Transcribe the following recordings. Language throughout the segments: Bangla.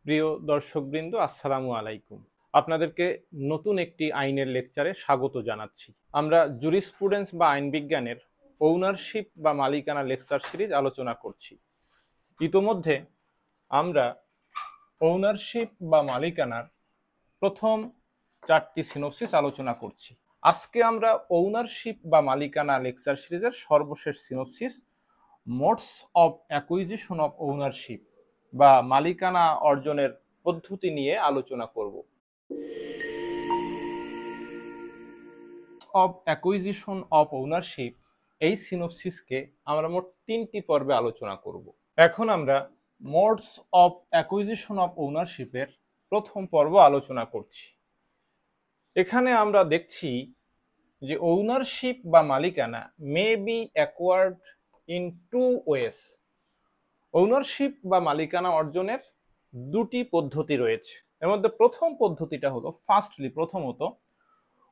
প্রিয় দর্শকবৃন্দ, আসসালামু আলাইকুম। আপনাদেরকে নতুন একটি আইনের লেকচারে স্বাগত জানাচ্ছি। আমরা জুরিসপ্রুডেন্স বা আইন বিজ্ঞানের ওনারশিপ বা মালিকানা লেকচার সিরিজ আলোচনা করছি। ইতোমধ্যে আমরা ওনারশিপ বা মালিকানার প্রথম 4টি সিনোপসিস আলোচনা করছি। আজকে আমরা ওনারশিপ বা মালিকানা লেকচার সিরিজের সর্বশেষ synopsis modes of acquisition of ownership বা মালিকানা অর্জনের পদ্ধতি নিয়ে আলোচনা করব। অফ অ্যাকুইজিশন অফ ওনারশিপ এই সিনোপসিসকে আমরা মোট 3টি পর্বে আলোচনা করব। এখন আমরা মোডস অফ অ্যাকুইজিশন অফ ওনারশিপের প্রথম পর্ব আলোচনা করছি। এখানে আমরা দেখছি যে ওনারশিপ বা মালিকানা may be acquired in two ways. Ownership বা মালিকানা অর্জনের দুটি পদ্ধতি রয়েছে। এর মধ্যে প্রথম পদ্ধতিটা হলো প্রথমত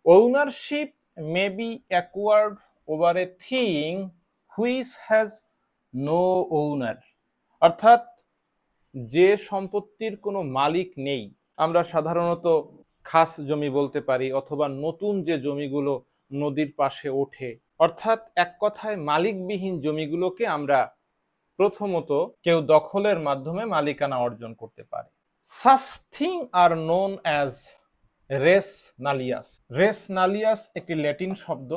ownership may be acquired over a thing which has no owner, অর্থাৎ যে সম্পত্তির কোনো মালিক নেই। আমরা সাধারণত খাস জমি বলতে পারি, অথবা নতুন যে জমিগুলো নদীর পাশে ওঠে, অর্থাৎ এক কথায় মালিকবিহীন জমিগুলোকে আমরা প্রথমত কেউ দখলের মাধ্যমে মালিকানা অর্জন করতে পারে। Such thing are known as res nullius. Res nullius একটি ল্যাটিন শব্দ।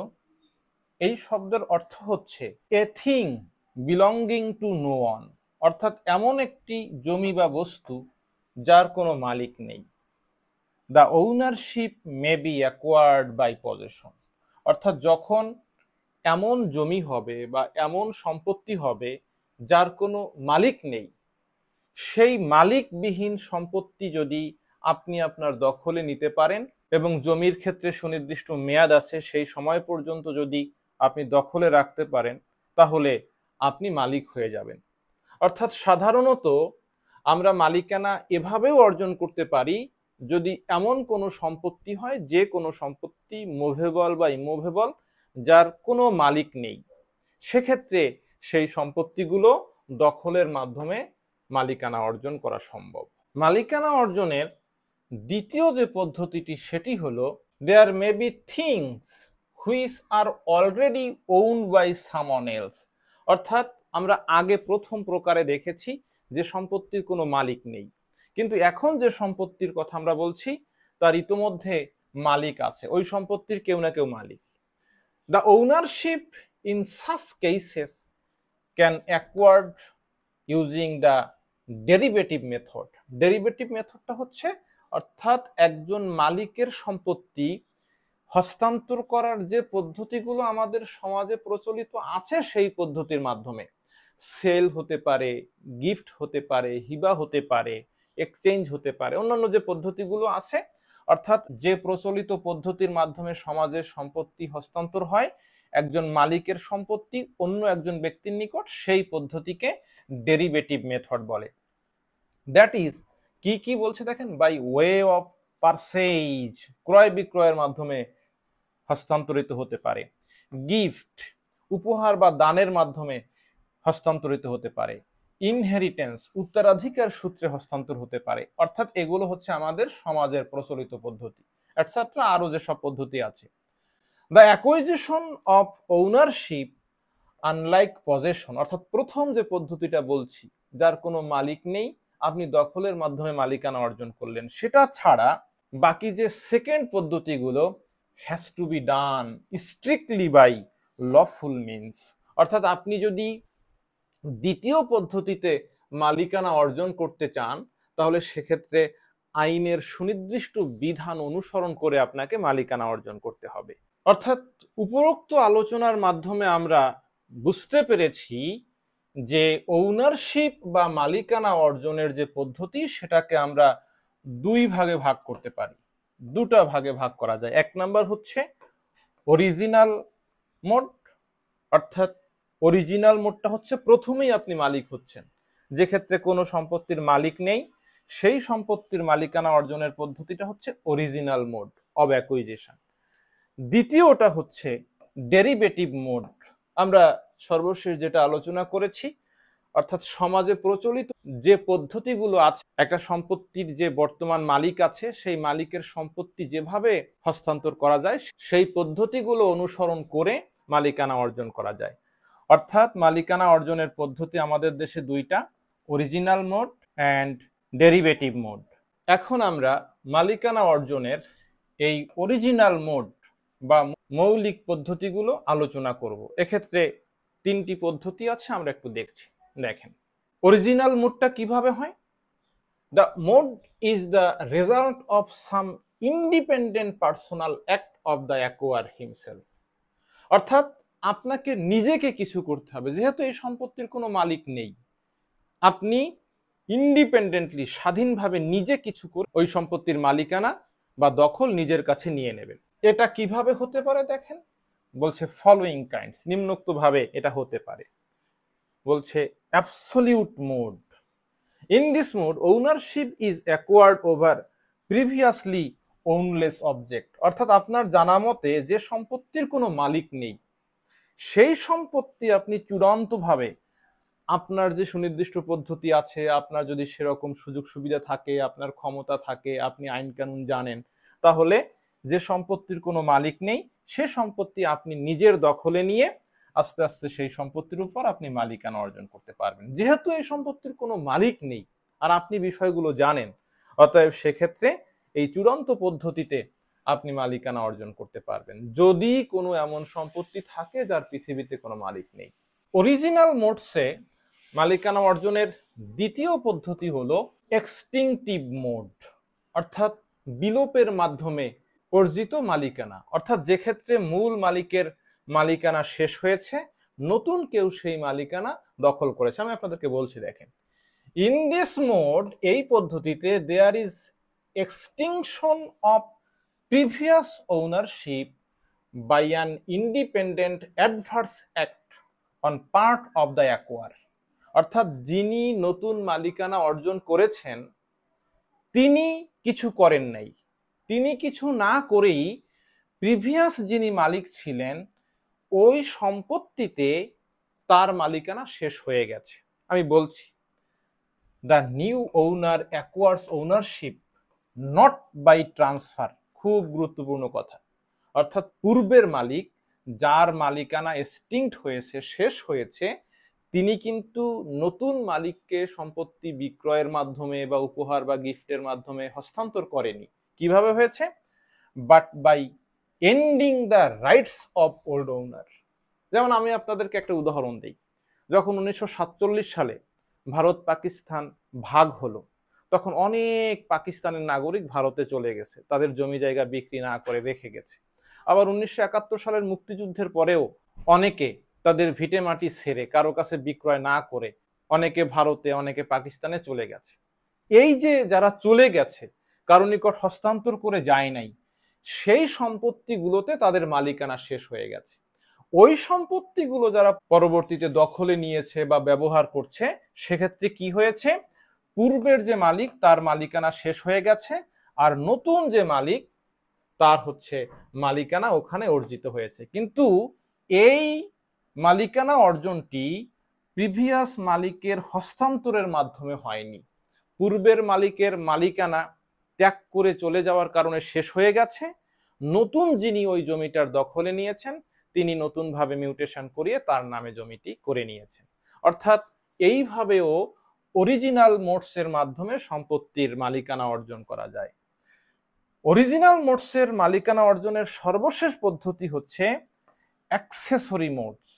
এই শব্দের অর্থ হচ্ছে a thing belonging to no one, অর্থাৎ এমন একটি জমি বা বস্তু যার কোনো মালিক নেই। The ownership may be acquired by possession, অর্থাৎ যখন এমন জমি হবে বা এমন সম্পত্তি হবে যার কোনো মালিক নেই, সেই মালিকবিহীন সম্পত্তি যদি আপনি আপনার দখলে নিতে পারেন এবং জমির ক্ষেত্রে সুনির্দিষ্ট মেয়াদ আছে, সেই সময় পর্যন্ত যদি আপনি দখলে রাখতে পারেন, তাহলে আপনি মালিক হয়ে যাবেন। অর্থাৎ সাধারণত আমরা মালিকানা এভাবেও অর্জন করতে পারি যদি এমন কোনো সম্পত্তি হয়, যে কোনো সম্পত্তি মুভেবল বা ইমুভেবল, যার কোনো মালিক নেই। সেক্ষেত্রে সেই সম্পত্তিগুলো দখলের মাধ্যমে মালিকানা অর্জন করা সম্ভব। মালিকানা অর্জনের দ্বিতীয় যে পদ্ধতিটি, সেটি হলো there may be things which are already owned by someone else, অর্থাৎ আমরা আগে প্রথম প্রকারে দেখেছি যে সম্পত্তির কোনো মালিক নেই, কিন্তু এখন যে সম্পত্তির কথা আমরা বলছি তার ইতোমধ্যে মালিক আছে, ওই সম্পত্তির কেউ না কেউ মালিক। The ownership in such cases can acquired using the derivative method. Derivative মেথডটা হচ্ছে, অর্থাৎ একজন মালিকের সম্পত্তি হস্তান্তর করার যে পদ্ধতিগুলো আমাদের সমাজে প্রচলিত আছে, সেই পদ্ধতির মাধ্যমে সেল হতে পারে, গিফট হতে পারে, হিবা হতে পারে, এক্সচেঞ্জ হতে পারে, অন্যান্য যে পদ্ধতিগুলো আছে, অর্থাৎ যে প্রচলিত পদ্ধতির মাধ্যমে সমাজের সম্পত্তি হস্তান্তর হয়, একজন মালিকের সম্পত্তি অন্য একজন ব্যক্তির নিকট, সেই পদ্ধতিকে ডেরিভেটিভ মেথড বলে। দ্যাট ইজ কি কি বলছে দেখেন, বাই ওয়ে অফ পারচেজ, ক্রয় বিক্রয়ের মাধ্যমে হস্তান্তরিত হতে পারে, গিফট উপহার বা দানের মাধ্যমে হস্তান্তরিত হতে পারে, ইনহেরিটেন্স উত্তরাধিকার সূত্রে হস্তান্তর হতে পারে। অর্থাৎ এগুলো হচ্ছে আমাদের সমাজের প্রচলিত পদ্ধতি, এটসেট্রা, আরো যেসব পদ্ধতি আছে। The acquisition of ownership unlike possession, অর্থাৎ প্রথম যে পদ্ধতিটা বলছি, যার কোনো মালিক নেই, আপনি দখলের মাধ্যমে মালিকানা অর্জন করলেন, সেটা ছাড়া বাকি যে সেকেন্ড পদ্ধতিগুলো has to be done strictly by lawful means, অর্থাৎ আপনি যদি দ্বিতীয় পদ্ধতিতে মালিকানা অর্জন করতে চান, তাহলে সেক্ষেত্রে আইনের সুনির্দিষ্ট বিধান অনুসরণ করে আপনাকে মালিকানা অর্জন করতে হবে। অর্থাৎ উপরোক্ত আলোচনার মাধ্যমে আমরা বুঝতে পেরেছি যে ওনারশিপ বা মালিকানা অর্জনের যে পদ্ধতি, সেটাকে আমরা দুই ভাগে ভাগ করতে পারি, দুটা ভাগে ভাগ করা যায়। এক নাম্বার হচ্ছে অরিজিনাল মোড, অর্থাৎ অরিজিনাল মোডটা হচ্ছে প্রথমেই আপনি মালিক হচ্ছেন, যে ক্ষেত্রে কোনো সম্পত্তির মালিক নেই, সেই সম্পত্তির মালিকানা অর্জনের পদ্ধতিটা হচ্ছে অরিজিনাল মোড অব অ্যাকুইজিশন। দ্বিতীয়টা হচ্ছে ডেরিভেটিভ মোড, আমরা সর্বশেষ যেটা আলোচনা করেছি, অর্থাৎ সমাজে প্রচলিত যে পদ্ধতিগুলো আছে, একটা সম্পত্তির যে বর্তমান মালিক আছে সেই মালিকের সম্পত্তি যেভাবে হস্তান্তর করা যায় সেই পদ্ধতিগুলো অনুসরণ করে মালিকানা অর্জন করা যায়। অর্থাৎ মালিকানা অর্জনের পদ্ধতি আমাদের দেশে দুইটা, original mode and derivative mode. এখন আমরা মালিকানা অর্জনের এই অরিজিনাল মোড বা মৌলিক পদ্ধতিগুলো আলোচনা করব। এক্ষেত্রে তিনটি পদ্ধতি আছে, আমরা একটু দেখছি। দেখেন, অরিজিনাল মোডটা কিভাবে হয়। The mode is the result of some independent personal act of the acquire himself. অর্থাৎ আপনাকে নিজেকে কিছু করতে হবে, যেহেতু এই সম্পত্তির কোনো মালিক নেই, আপনি ইন্ডিপেন্ডেন্টলি স্বাধীনভাবে নিজে কিছু করে ওই সম্পত্তির মালিকানা বা দখল নিজের কাছে নিয়ে নেবেন। এটা কিভাবে হতে পারে দেখেন, বলছে ফলোইং কাইন্ডস, নিম্নোক্ত ভাবে এটা হতে পারে। বলছে absolute mode. In this mode ownership is acquired over previously ownerless object. অর্থাৎ আপনার জানা মতে যে সম্পত্তির কোনো মালিক নেই সেই সম্পত্তি আপনি চূড়ান্তভাবে আপনার যে সুনির্দিষ্ট পদ্ধতি আছে, আপনার যদি সেরকম সুযোগ সুবিধা থাকে, আপনার ক্ষমতা থাকে, আপনি আইন কানুন জানেন, তাহলে যে সম্পত্তির কোনো মালিক নেই সে সম্পত্তি আপনি নিজের দখলে নিয়ে আস্তে আস্তে সেই সম্পত্তির উপর আপনি মালিকানা অর্জন করতে পারবেন। যেহেতু এই সম্পত্তির কোনো মালিক নেই আর আপনি বিষয়গুলো জানেন, অতএব সেক্ষেত্রে এই চূড়ান্ত পদ্ধতিতে আপনি মালিকানা অর্জন করতে পারবেন, যদি কোনো এমন সম্পত্তি থাকে যার পৃথিবীতে কোনো মালিক নেই। অরিজিনাল মোডসে মালিকানা অর্জনের দ্বিতীয় পদ্ধতি হলো এক্সটিংটিভ মোড, অর্থাৎ বিলোপের মাধ্যমে অর্জিত মালিকানা। অর্থাৎ যে ক্ষেত্রে মূল মালিকের মালিকানা শেষ হয়েছে, নতুন কেউ সেই মালিকানা দখল করেছে। আমি আপনাদেরকে বলছি, দেখেন, ইন দিস মোড, এই পদ্ধতিতে there is extinction of previous ownership by an independent adverse act on part of the acquirer. অর্থাৎ যিনি নতুন মালিকানা অর্জন করেছেন তিনি কিছু করেন নাই, তিনি কিছু না করেই প্রিভিয়াস যিনি মালিক ছিলেন ওই সম্পত্তিতে তার মালিকানা শেষ হয়ে গেছে। আমি বলছি, the new owner acquires ownership not by transfer. খুব গুরুত্বপূর্ণ কথা। অর্থাৎ পূর্বের মালিক যার মালিকানা এক্সটিংক্ট হয়েছে, শেষ হয়েছে, তিনি কিন্তু নতুন মালিককে সম্পত্তি বিক্রয়ের মাধ্যমে বা উপহার বা গিফটের মাধ্যমে হস্তান্তর করেনি। কিভাবে হয়েছে? But by ending the rights of old owner. যেমন আমি আপনাদেরকে একটা উদাহরণ দিই। যখন 1947 সালে ভারত পাকিস্তান ভাগ হলো, তখন অনেক পাকিস্তানের নাগরিক ভারতে চলে গেছে, তাদের জমি জায়গা বিক্রি না করে রেখে গেছে। আবার 1971 সালের মুক্তিযুদ্ধের পরেও অনেকে তাদের ভিটে মাটি ছেড়ে কারো কাছে বিক্রয় না করে অনেকে ভারতে, অনেকে পাকিস্তানে চলে গেছে। এই যে যারা চলে গেছে, কারো নিকট হস্তান্তর করে যায় নাই, সেই সম্পত্তিগুলোতে তাদের মালিকানা শেষ হয়ে গেছে। ওই সম্পত্তিগুলো যারা পরবর্তীতে দখলে নিয়েছে বা ব্যবহার করছে, সেক্ষেত্রে কি হয়েছে? পূর্বের যে মালিক তার মালিকানা শেষ হয়ে গেছে, আর নতুন যে মালিক তার হচ্ছে মালিকানা ওখানে অর্জিত হয়েছে। কিন্তু এই মালিকানা অর্জনটি প্রিভিয়াস মালিকের হস্তান্তরের মাধ্যমে হয়নি। পূর্বের মালিকের মালিকানা ত্যাগ করে চলে যাওয়ার কারণে শেষ হয়ে গেছে, নতুন যিনি ওই জমিটার দখলে নিয়েছেন তিনি নতুনভাবে মিউটেশন করিয়ে তার নামে জমিটি করে নিয়েছেন। অর্থাৎ এইভাবেও অরিজিনাল মোডসের মাধ্যমে সম্পত্তির মালিকানা অর্জন করা যায়। অরিজিনাল মোডসের মালিকানা অর্জনের সর্বশেষ পদ্ধতি হচ্ছে অ্যাক্সেসরি মোডস,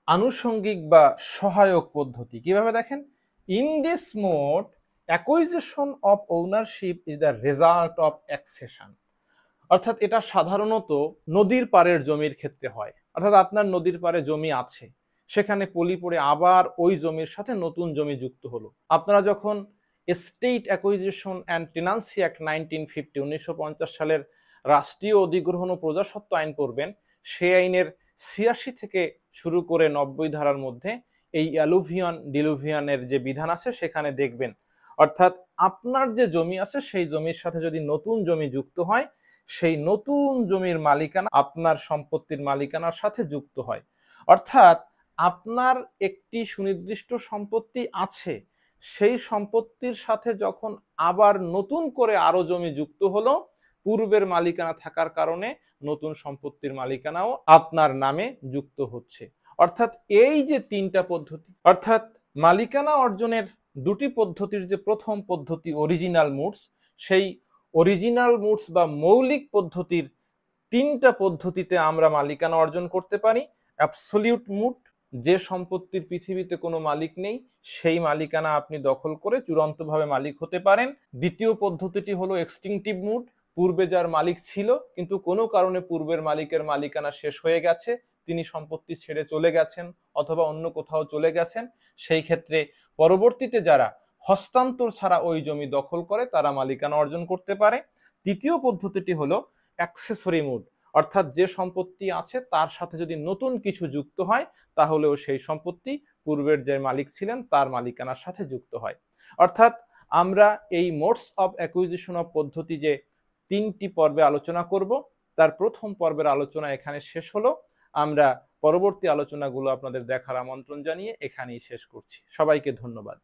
আনুষঙ্গিক বা সহায়ক পদ্ধতি। কিভাবে দেখেন, in this mode acquisition of ownership is the result of accession. অর্থাৎ এটা সাধারণত নদীর পাড়ের জমির ক্ষেত্রে হয়। অর্থাৎ আপনার নদীর পাড়ে জমি আছে, সেখানে পলি পড়ে আবার ওই জমির সাথে নতুন জমি যুক্ত হলো। আপনারা যখন state acquisition and tenancy act 1950 1950 সালের রাষ্ট্রীয় অধিগ্রহণ ও প্রজাস্বত্ব আইন পড়বেন, সেই আইনের 86 থেকে শুরু করে 90 ধারার মধ্যে এই অ্যালুভিয়ান ডিলুভিয়ানের যে বিধান আছে সেখানে দেখবেন। অর্থাৎ আপনার যে জমি আছে সেই জমির সাথে যদি নতুন জমি যুক্ত হয়, সেই নতুন জমির মালিকানা আপনার সম্পত্তির মালিকানার সাথে যুক্ত হয়। অর্থাৎ আপনার একটি সুনির্দিষ্ট সম্পত্তি আছে, সেই সম্পত্তির সাথে যখন আবার নতুন করে আরো জমি যুক্ত হলো, পূর্বের মালিকানা থাকার কারণে নতুন সম্পত্তির মালিকানাও আপনার নামে যুক্ত হচ্ছে। অর্থাৎ এই যে তিনটা পদ্ধতি, অর্থাৎ মালিকানা অর্জনের দুটি পদ্ধতির যে প্রথম পদ্ধতি অরিজিনাল মুডস, সেই অরিজিনাল মুডস বা মৌলিক পদ্ধতির তিনটা পদ্ধতিতে আমরা মালিকানা অর্জন করতে পারি। অ্যাবসলিউট মুড, যে সম্পত্তির পৃথিবীতে কোনো মালিক নেই সেই মালিকানা আপনি দখল করে চূড়ান্তভাবে মালিক হতে পারেন। দ্বিতীয় পদ্ধতিটি হলো এক্সটিংটিভ মুড, পূর্বে যার মালিক ছিল কিন্তু কোনো কারণে পূর্বের মালিকের মালিকানা শেষ হয়ে গেছে, তিনি সম্পত্তি ছেড়ে চলে গেছেন অথবা অন্য কোথাও চলে গেছেন, সেই ক্ষেত্রে পরবর্তীতে যারা হস্তান্তর ছাড়া ওই জমি দখল করে তারা মালিকানা অর্জন করতে পারে। তৃতীয় পদ্ধতিটি হলো অ্যাক্সেসরি মুড, অর্থাৎ যে সম্পত্তি আছে তার সাথে যদি নতুন কিছু যুক্ত হয় তাহলেও সেই সম্পত্তি পূর্বের যে মালিক ছিলেন তার মালিকানার সাথে যুক্ত হয়। অর্থাৎ আমরা এই মোডস অফ অ্যাকুইজিশন অফ পদ্ধতি যে তিনটি পর্বে আলোচনা করব, তার প্রথম পর্বের আলোচনা এখানে শেষ হলো। আমরা পরবর্তী আলোচনাগুলো আপনাদের দেখার আমন্ত্রণ জানিয়ে এখানেই শেষ করছি। সবাইকে ধন্যবাদ।